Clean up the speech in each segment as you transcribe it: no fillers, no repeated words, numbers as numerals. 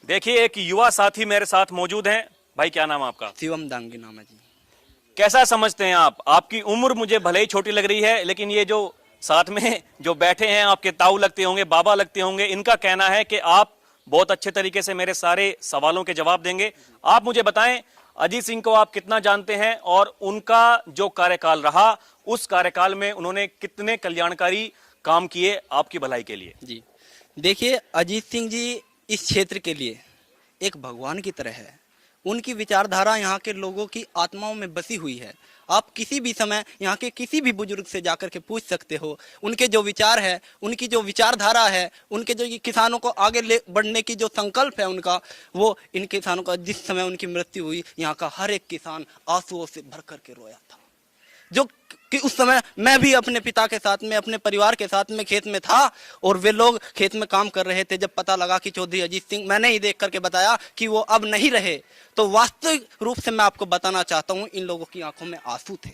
देखिए, एक युवा साथी मेरे साथ मौजूद हैं। भाई, क्या नाम है आपका? शिवम दांगी नाम है जी। कैसा समझते हैं आप? आपकी उम्र मुझे भले ही छोटी लग रही है, लेकिन ये जो साथ में जो बैठे हैं आपके ताऊ लगते होंगे, बाबा लगते होंगे, इनका कहना है कि आप बहुत अच्छे तरीके से मेरे सारे सवालों के जवाब देंगे। आप मुझे बताएं, अजीत सिंह को आप कितना जानते हैं और उनका जो कार्यकाल रहा, उस कार्यकाल में उन्होंने कितने कल्याणकारी काम किए आपकी भलाई के लिए? जी देखिए, अजीत सिंह जी इस क्षेत्र के लिए एक भगवान की तरह है। उनकी विचारधारा यहाँ के लोगों की आत्माओं में बसी हुई है। आप किसी भी समय यहाँ के किसी भी बुजुर्ग से जाकर के पूछ सकते हो, उनके जो विचार है, उनकी जो विचारधारा है, उनके जो ये किसानों को आगे ले बढ़ने की जो संकल्प है उनका, वो इन किसानों का जिस समय उनकी मृत्यु हुई, यहाँ का हर एक किसान आंसुओं से भर करके रोया था। जो कि उस समय मैं भी अपने पिता के साथ में, अपने परिवार के साथ में खेत में था और वे लोग खेत में काम कर रहे थे। जब पता लगा कि चौधरी अजीत सिंह, मैंने ही देख करके बताया कि वो अब नहीं रहे, तो वास्तविक रूप से मैं आपको बताना चाहता हूं, इन लोगों की आंखों में आंसू थे।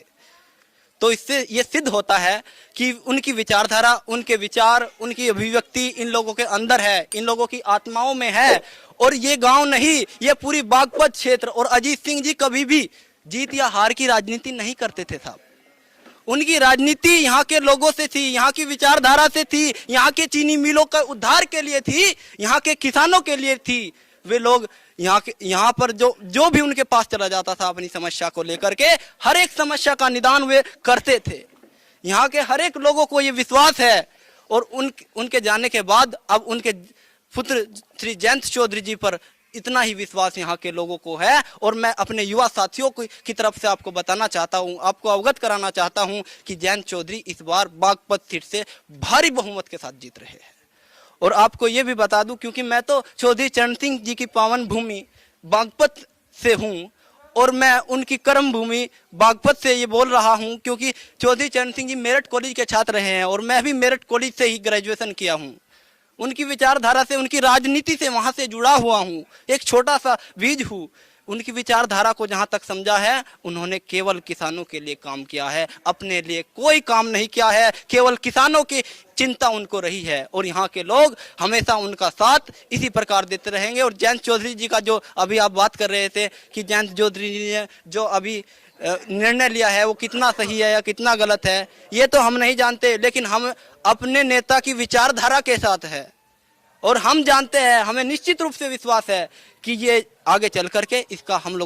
तो इससे ये सिद्ध होता है कि उनकी विचारधारा, उनके विचार, उनकी अभिव्यक्ति इन लोगों के अंदर है, इन लोगों की आत्माओं में है। और ये गांव नहीं, ये पूरी बागपत क्षेत्र। और अजीत सिंह जी कभी भी जीत या हार की राजनीति नहीं करते थे साहब। उनकी राजनीति यहाँ के लोगों से थी, यहाँ की विचारधारा से थी, यहाँ के चीनी मिलों का उद्धार के लिए थी, यहाँ के किसानों के लिए थी। वे लोग यहाँ पर जो भी उनके पास चला जाता था अपनी समस्या को लेकर के, हर एक समस्या का निदान वे करते थे। यहाँ के हर एक लोगों को ये विश्वास है। और उनके जाने के बाद अब उनके पुत्र श्री जयंत चौधरी जी पर इतना ही विश्वास यहाँ के लोगों को है। और मैं अपने युवा साथियों की तरफ से आपको बताना चाहता हूँ, आपको अवगत कराना चाहता हूँ कि जयंत चौधरी इस बार बागपत सीट से भारी बहुमत के साथ जीत रहे हैं। और आपको ये भी बता दूं, क्योंकि मैं तो चौधरी चरण सिंह जी की पावन भूमि बागपत से हूँ और मैं उनकी कर्म भूमि बागपत से ये बोल रहा हूँ, क्योंकि चौधरी चरण सिंह जी मेरठ कॉलेज के छात्र रहे हैं और मैं भी मेरठ कॉलेज से ही ग्रेजुएशन किया हूँ। उनकी विचारधारा से, उनकी राजनीति से वहां से जुड़ा हुआ हूँ, एक छोटा सा बीज हूँ। उनकी विचारधारा को जहां तक समझा है, उन्होंने केवल किसानों के लिए काम किया है, अपने लिए कोई काम नहीं किया है। केवल किसानों की चिंता उनको रही है और यहाँ के लोग हमेशा उनका साथ इसी प्रकार देते रहेंगे। और जयंत चौधरी जी का जो अभी आप बात कर रहे थे कि जयंत चौधरी जी ने जो अभी निर्णय लिया है वो कितना सही है या कितना गलत है, ये तो हम नहीं जानते, लेकिन हम अपने नेता की विचारधारा के साथ है और हम जानते हैं, हमें निश्चित रूप से विश्वास है कि ये आगे चल करके इसका हम लोग